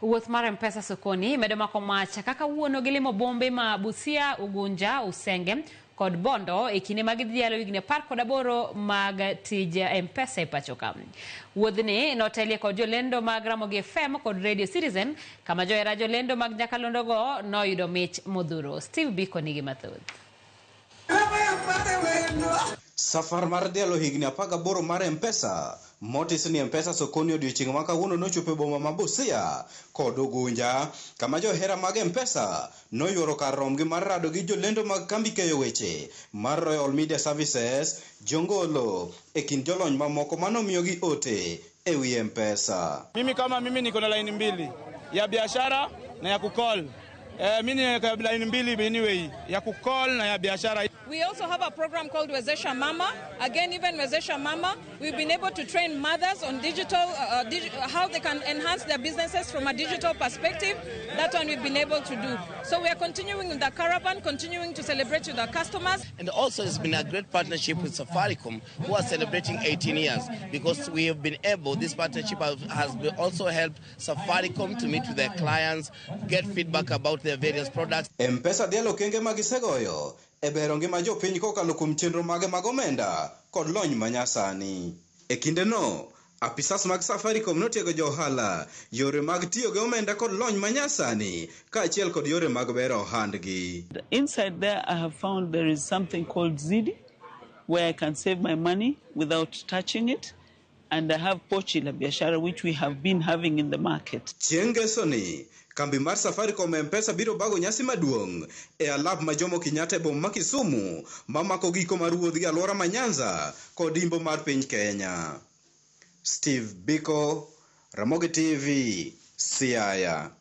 Wuoth mar M-Pesa sokoni medo mako macha kaka wuono gilimo bombe ma Busia, Ugunja, Usenge kod Bondo e kinde mag dhialo higni 18 mag tij M-Pesa e pacho ka. Wuodhni notelie kod jolendo mag Ramogi FM kod Radio Citizen kama johera jolendo mag Nyakalondo go noyudo mich modhuro. Steve Biko nigi mathoth. Safar mar dialo higni 18 mar M-Pesa motis ni M-Pesa sokoni odiochieng' ma kawuono nochopo boma ma Busia kod Ugunja kama johera mag M-Pesa noyuoro kar romgi mar rado gi jolendo mag kambi keyo weche mar Royal Media Services jongolo e kind jolony mamoko manomiyogi ote e wi M-Pesa. Mimi niko na line mbili ya biashara na ya kukol. Mimi niko na line mbili anyway ya kukol na ya biashara. We also have a program called Wezesha Mama. Again, even Wezesha Mama, we've been able to train mothers on digital, how they can enhance their businesses from a digital perspective. That one we've been able to do. So we are continuing with the caravan, continuing to celebrate with our customers. And also it's been a great partnership with Safaricom, who are celebrating 18 years. Because we have been able, this partnership has also helped Safaricom to meet with their clients, get feedback about their various products. M-Pesa dialo kenge magisegoyo. Ebero ngima jopiny kokalo kuom chenro mage mag omenda kod lony manyasani. E kindeno, apisas mag Safaricom notiego johala yore mag tiyo gi omenda kod lony manyasani kaachiel kod yore mag bero ohandgi. Inside there I have found there is something called Zidi where I can save my money without touching it, and I have Pochi la Biashara which we have been having in the market. Chiengesoni kambi mar Safaricom M-Pesa biro bago nyasi maduong' e alap ma Jomo Kenyatta e boma ma Kisumu mamako giko mar wuoth gi alwora ma Nyanza kod imbo mar piny Kenya. Steve Biko, Ramogi TV, Siaya.